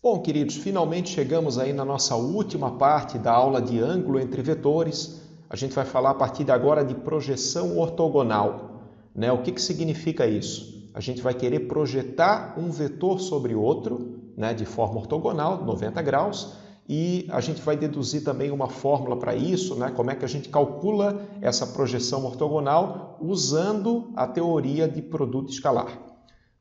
Bom, queridos, finalmente chegamos aí na nossa última parte da aula de ângulo entre vetores. A gente vai falar a partir de agora de projeção ortogonal, né? O que significa isso? A gente vai querer projetar um vetor sobre outro, né, de forma ortogonal, 90 graus, e a gente vai deduzir também uma fórmula para isso, né? Como é que a gente calcula essa projeção ortogonal usando a teoria de produto escalar.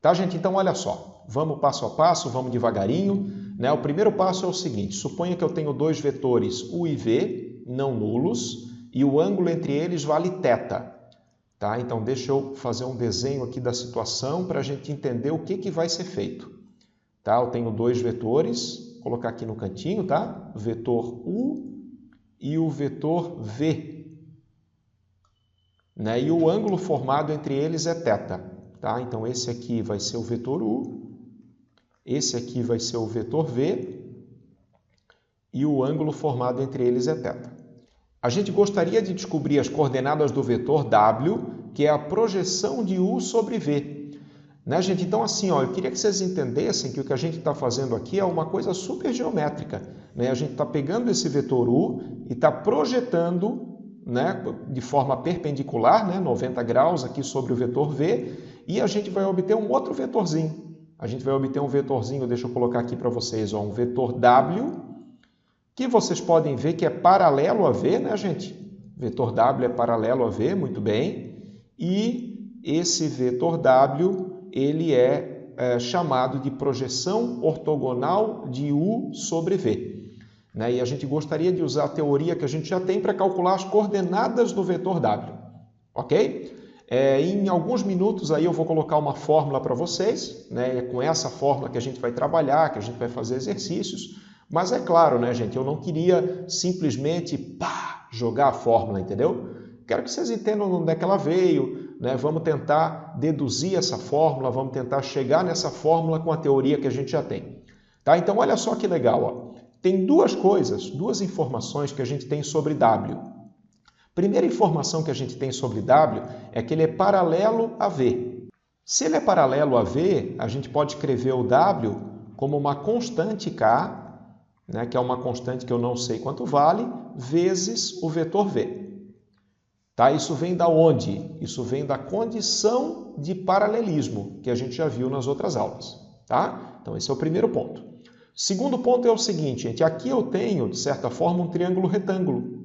Tá, gente? Então, olha só, vamos passo a passo, vamos devagarinho, né? O primeiro passo é o seguinte: suponha que eu tenho dois vetores U e V, não nulos, e o ângulo entre eles vale θ. Tá? Então, deixa eu fazer um desenho aqui da situação para a gente entender o que vai ser feito. Tá? Eu tenho dois vetores, vou colocar aqui no cantinho, tá? O vetor U e o vetor V. Né? E o ângulo formado entre eles é θ. Tá? Então, esse aqui vai ser o vetor U, esse aqui vai ser o vetor V, e o ângulo formado entre eles é θ. A gente gostaria de descobrir as coordenadas do vetor W, que é a projeção de U sobre V. Né, gente? Então, assim, ó, eu queria que vocês entendessem que o que a gente está fazendo aqui é uma coisa super geométrica. Né? A gente está pegando esse vetor U e está projetando, né, de forma perpendicular, né, 90 graus aqui sobre o vetor V, e a gente vai obter um outro vetorzinho. A gente vai obter um vetorzinho, deixa eu colocar aqui para vocês, ó, um vetor W, que vocês podem ver que é paralelo a V, né, gente? Vetor W é paralelo a V, muito bem. E esse vetor W, ele é chamado de projeção ortogonal de U sobre V. Né? E a gente gostaria de usar a teoria que a gente já tem para calcular as coordenadas do vetor W. Ok? Em alguns minutos aí eu vou colocar uma fórmula para vocês, né? É com essa fórmula que a gente vai trabalhar, que a gente vai fazer exercícios. Mas é claro, né, gente? Eu não queria simplesmente jogar a fórmula, entendeu? Quero que vocês entendam de onde é que ela veio, né? Vamos tentar deduzir essa fórmula, vamos tentar chegar nessa fórmula com a teoria que a gente já tem. Tá? Então, olha só que legal, ó. Tem duas informações que a gente tem sobre W. Primeira informação que a gente tem sobre W é que ele é paralelo a V. Se ele é paralelo a V, a gente pode escrever o W como uma constante K, né, que é uma constante que eu não sei quanto vale, vezes o vetor V. Tá? Isso vem da onde? Isso vem da condição de paralelismo, que a gente já viu nas outras aulas. Tá? Então, esse é o primeiro ponto. Segundo ponto é o seguinte, gente, aqui eu tenho, de certa forma, um triângulo retângulo.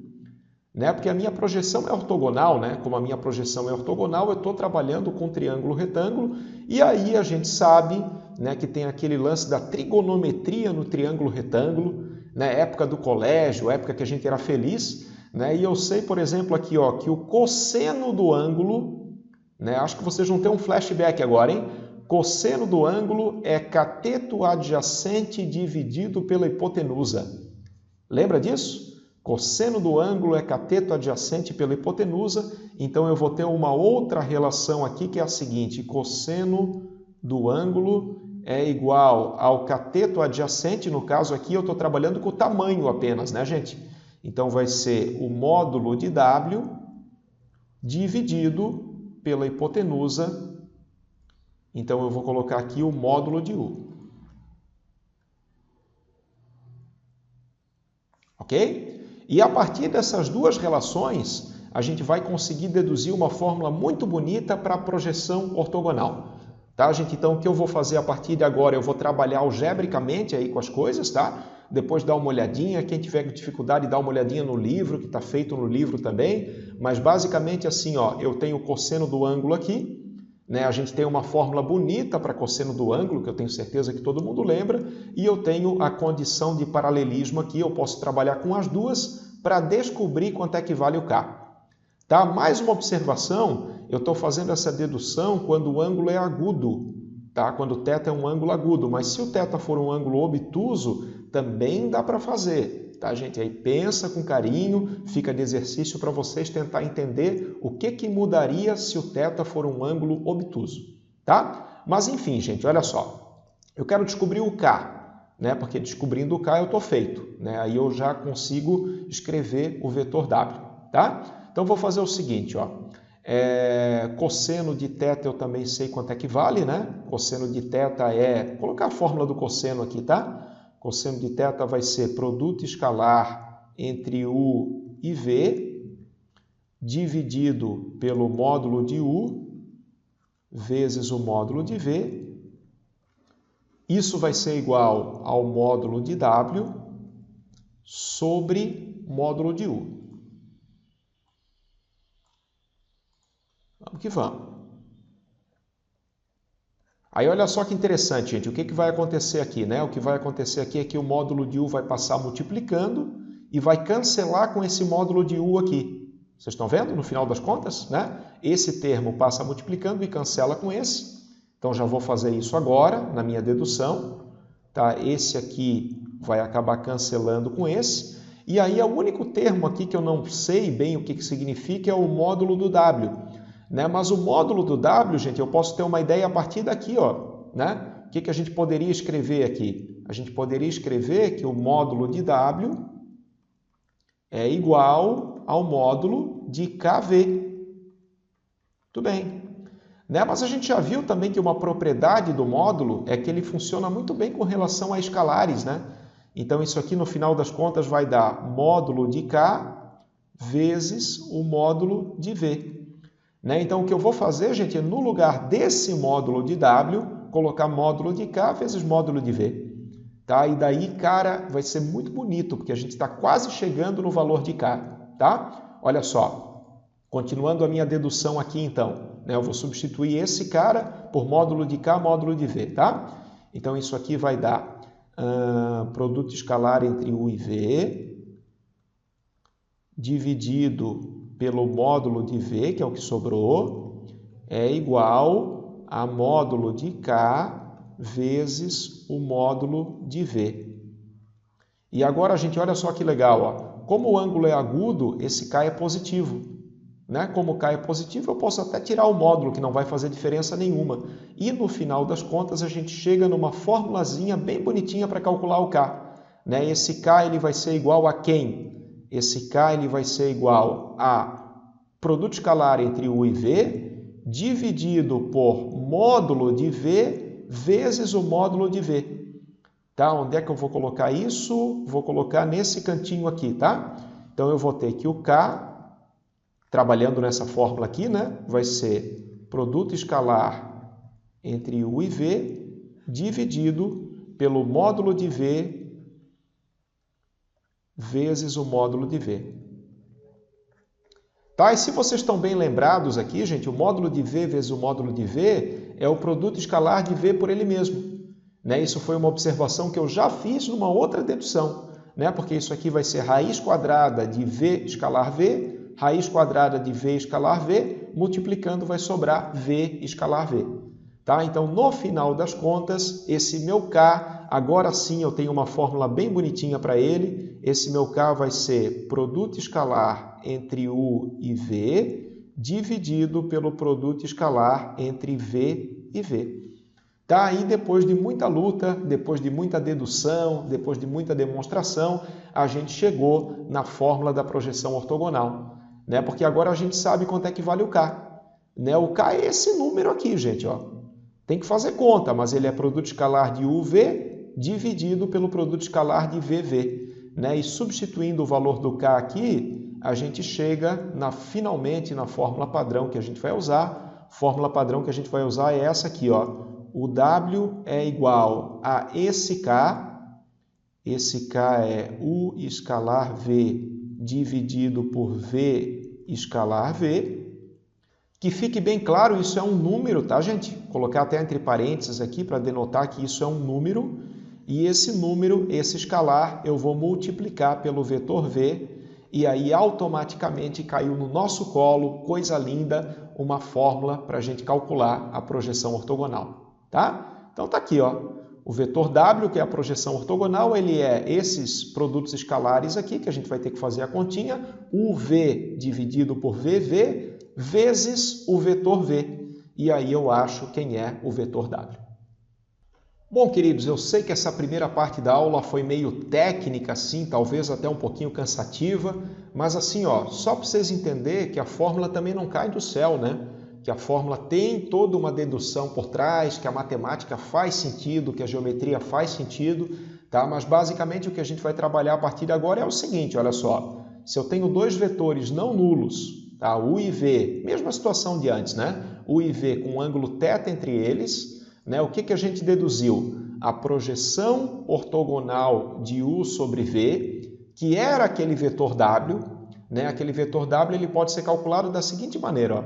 Né? Porque a minha projeção é ortogonal, né? Como a minha projeção é ortogonal, eu estou trabalhando com triângulo retângulo, e aí a gente sabe, né, que tem aquele lance da trigonometria no triângulo retângulo, né? Época do colégio, época que a gente era feliz, né? E eu sei, por exemplo, aqui, ó, que o cosseno do ângulo, né? Acho que vocês vão ter um flashback agora, hein? Cosseno do ângulo é cateto adjacente dividido pela hipotenusa. Lembra disso? Cosseno do ângulo é cateto adjacente pela hipotenusa, então eu vou ter uma outra relação aqui que é a seguinte: cosseno do ângulo é igual ao cateto adjacente, no caso aqui eu estou trabalhando com o tamanho apenas, né, gente? Então vai ser o módulo de W dividido pela hipotenusa, então eu vou colocar aqui o módulo de U. Ok? E a partir dessas duas relações, a gente vai conseguir deduzir uma fórmula muito bonita para a projeção ortogonal. Tá, gente? Então, o que eu vou fazer a partir de agora? Eu vou trabalhar algebricamente aí com as coisas, tá? Depois dá uma olhadinha. Quem tiver dificuldade, dá uma olhadinha no livro, que está feito no livro também. Mas, basicamente, assim, ó, eu tenho o cosseno do ângulo aqui. Né? A gente tem uma fórmula bonita para cosseno do ângulo, que eu tenho certeza que todo mundo lembra, e eu tenho a condição de paralelismo aqui, eu posso trabalhar com as duas para descobrir quanto é que vale o K. Tá? Mais uma observação, eu estou fazendo essa dedução quando o ângulo é agudo, tá? Quando o θ é um ângulo agudo, mas se o θ for um ângulo obtuso, também dá para fazer. Tá, gente? Aí pensa com carinho, fica de exercício para vocês tentar entender o que mudaria se o θ for um ângulo obtuso. Tá? Mas enfim, gente, olha só. Eu quero descobrir o K, né? Porque descobrindo o K eu estou feito. Né? Aí eu já consigo escrever o vetor W. Tá? Então vou fazer o seguinte, ó. Cosseno de θ eu também sei quanto é que vale, né? Cosseno de θ é... Vou colocar a fórmula do cosseno aqui, tá? Cosseno de θ vai ser produto escalar entre U e V, dividido pelo módulo de U, vezes o módulo de V. Isso vai ser igual ao módulo de W sobre módulo de U. Vamos que vamos. Aí olha só que interessante, gente. O que vai acontecer aqui, né? O que vai acontecer aqui é que o módulo de U vai passar multiplicando e vai cancelar com esse módulo de U aqui. Vocês estão vendo no final das contas, né? Esse termo passa multiplicando e cancela com esse. Então já vou fazer isso agora na minha dedução. Tá? Esse aqui vai acabar cancelando com esse. E aí o único termo aqui que eu não sei bem o que significa é o módulo do W. Né? Mas o módulo do W, gente, eu posso ter uma ideia a partir daqui, ó, né? O que a gente poderia escrever aqui? A gente poderia escrever que o módulo de W é igual ao módulo de KV. Tudo bem. Né? Mas a gente já viu também que uma propriedade do módulo é que ele funciona muito bem com relação a escalares, né? Então isso aqui no final das contas vai dar módulo de K vezes o módulo de V. Né? Então, o que eu vou fazer, gente, é no lugar desse módulo de W, colocar módulo de K vezes módulo de V. Tá? E daí, cara, vai ser muito bonito, porque a gente está quase chegando no valor de K. Tá? Olha só, continuando a minha dedução aqui, então, né? Eu vou substituir esse cara por módulo de K, módulo de V. Tá? Então, isso aqui vai dar produto escalar entre U e V, dividido pelo módulo de V, que é o que sobrou, é igual a módulo de K vezes o módulo de V. E agora, gente, olha só que legal. Ó. Como o ângulo é agudo, esse K é positivo. Né? Como o K é positivo, eu posso até tirar o módulo, que não vai fazer diferença nenhuma. E no final das contas, a gente chega numa formulazinha bem bonitinha para calcular o K. Né? Esse K ele vai ser igual a quem? Esse K ele vai ser igual a produto escalar entre U e V dividido por módulo de V vezes o módulo de V. Tá? Onde é que eu vou colocar isso? Vou colocar nesse cantinho aqui, tá? Então eu vou ter que o K, trabalhando nessa fórmula aqui, né? Vai ser produto escalar entre U e V dividido pelo módulo de V vezes o módulo de V. Tá? E se vocês estão bem lembrados aqui, gente, o módulo de V vezes o módulo de V é o produto escalar de V por ele mesmo. Né? Isso foi uma observação que eu já fiz numa outra dedução, né? Porque isso aqui vai ser raiz quadrada de V escalar V, raiz quadrada de V escalar V, multiplicando vai sobrar V escalar V. Tá? Então, no final das contas, esse meu K, agora sim eu tenho uma fórmula bem bonitinha para ele. Esse meu K vai ser produto escalar entre U e V, dividido pelo produto escalar entre V e V. Tá? E depois de muita luta, depois de muita dedução, depois de muita demonstração, a gente chegou na fórmula da projeção ortogonal. Né? Porque agora a gente sabe quanto é que vale o K. Né? O K é esse número aqui, gente, ó. Tem que fazer conta, mas ele é produto escalar de UV dividido pelo produto escalar de VV. Né? E substituindo o valor do K aqui, a gente chega finalmente na fórmula padrão que a gente vai usar. A fórmula padrão que a gente vai usar é essa aqui, ó. O W é igual a esse K é U escalar V dividido por V escalar V. Que fique bem claro, isso é um número, tá, gente? Vou colocar até entre parênteses aqui para denotar que isso é um número. E esse número, esse escalar, eu vou multiplicar pelo vetor V. E aí, automaticamente, caiu no nosso colo, coisa linda, uma fórmula para a gente calcular a projeção ortogonal. Tá? Então, tá aqui, ó. O vetor W, que é a projeção ortogonal, ele é esses produtos escalares aqui, que a gente vai ter que fazer a continha, UV dividido por VV, vezes o vetor V. E aí eu acho quem é o vetor W. Bom, queridos, eu sei que essa primeira parte da aula foi meio técnica, assim, talvez até um pouquinho cansativa, mas assim, ó, só para vocês entenderem que a fórmula também não cai do céu, né? Que a fórmula tem toda uma dedução por trás, que a matemática faz sentido, que a geometria faz sentido, tá? Mas basicamente o que a gente vai trabalhar a partir de agora é o seguinte, olha só. Se eu tenho dois vetores não nulos, tá? U e V, mesma situação de antes, né? U e V com um ângulo θ entre eles, né? O que a gente deduziu? A projeção ortogonal de U sobre V, que era aquele vetor W, né? Aquele vetor W ele pode ser calculado da seguinte maneira, ó,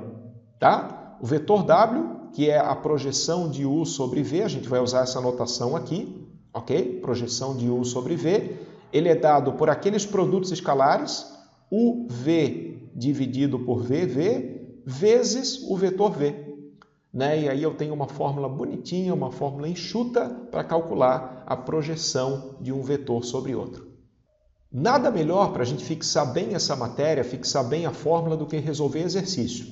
tá? O vetor W, que é a projeção de U sobre V, a gente vai usar essa notação aqui, ok? Projeção de U sobre V, ele é dado por aqueles produtos escalares, UV dividido por VV, vezes o vetor V. Né? E aí eu tenho uma fórmula bonitinha, uma fórmula enxuta para calcular a projeção de um vetor sobre outro. Nada melhor para a gente fixar bem essa matéria, fixar bem a fórmula do que resolver exercício.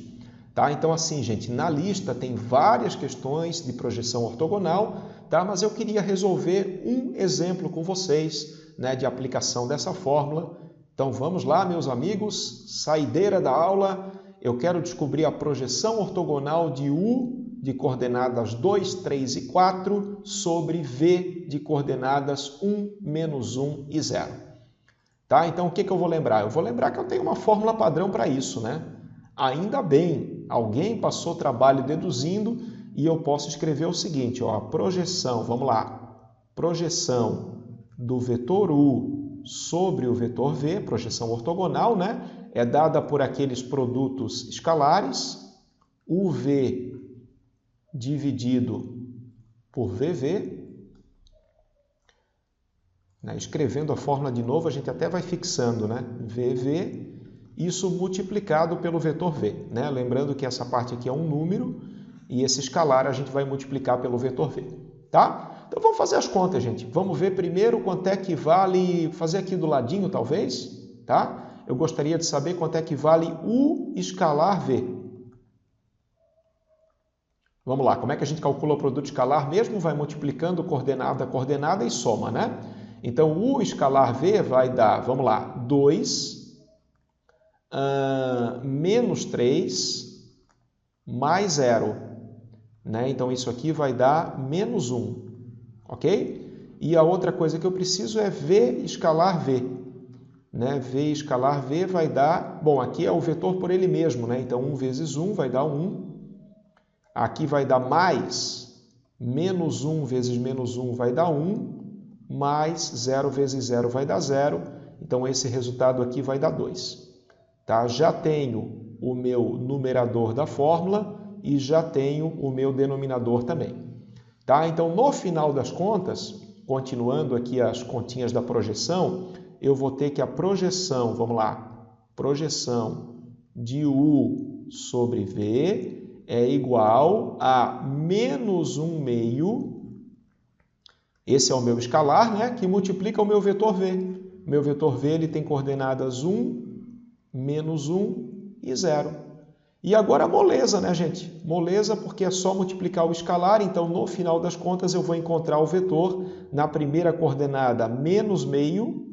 Tá? Então assim, gente, na lista tem várias questões de projeção ortogonal, tá? Mas eu queria resolver um exemplo com vocês, né, de aplicação dessa fórmula. Então vamos lá, meus amigos, saideira da aula. Eu quero descobrir a projeção ortogonal de U de coordenadas 2, 3 e 4 sobre V de coordenadas 1, menos 1 e 0. Tá? Então, o que eu vou lembrar? Eu vou lembrar que eu tenho uma fórmula padrão para isso, né? Ainda bem, alguém passou trabalho deduzindo e eu posso escrever o seguinte, ó, a projeção, vamos lá, projeção do vetor U sobre o vetor V, projeção ortogonal, né? É dada por aqueles produtos escalares, UV dividido por VV. Né? Escrevendo a fórmula de novo, a gente até vai fixando, né? VV, isso multiplicado pelo vetor V. Né? Lembrando que essa parte aqui é um número e esse escalar a gente vai multiplicar pelo vetor V. Tá? Então vamos fazer as contas, gente. Vamos ver primeiro quanto é que vale, fazer aqui do ladinho talvez, tá? Eu gostaria de saber quanto é que vale U escalar V. Vamos lá, como é que a gente calcula o produto escalar mesmo? Vai multiplicando coordenada a coordenada e soma, né? Então, U escalar V vai dar, vamos lá, 2 menos 3 mais 0. Né? Então, isso aqui vai dar menos 1, ok? E a outra coisa que eu preciso é V escalar V. Né? V escalar V vai dar... Bom, aqui é o vetor por ele mesmo, né? Então, 1 vezes 1 vai dar 1. Aqui vai dar mais menos 1 vezes menos 1 vai dar 1. Mais 0 vezes 0 vai dar 0. Então, esse resultado aqui vai dar 2. Tá? Já tenho o meu numerador da fórmula e já tenho o meu denominador também. Tá? Então, no final das contas, continuando aqui as continhas da projeção, eu vou ter que a projeção, vamos lá, projeção de U sobre V é igual a menos 1 meio, esse é o meu escalar, né, que multiplica o meu vetor V. O meu vetor V ele tem coordenadas 1, menos 1 e 0. E agora moleza, né, gente? Moleza porque é só multiplicar o escalar, então no final das contas eu vou encontrar o vetor na primeira coordenada menos meio,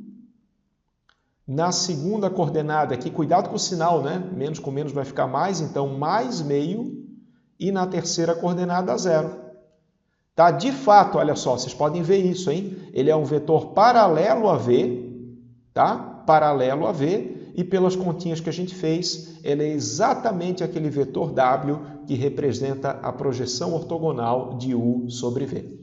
na segunda coordenada, aqui cuidado com o sinal, né? Menos com menos vai ficar mais, então mais meio, e na terceira coordenada 0. Tá? De fato, olha só, vocês podem ver isso, hein? Ele é um vetor paralelo a V, tá? Paralelo a V, e pelas continhas que a gente fez, ele é exatamente aquele vetor W que representa a projeção ortogonal de U sobre V.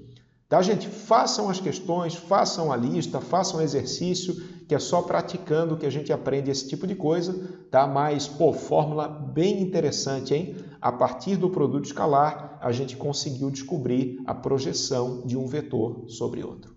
Tá, gente? Façam as questões, façam a lista, façam o exercício, que é só praticando que a gente aprende esse tipo de coisa, tá? Mas, pô, fórmula bem interessante, hein? A partir do produto escalar, a gente conseguiu descobrir a projeção de um vetor sobre outro.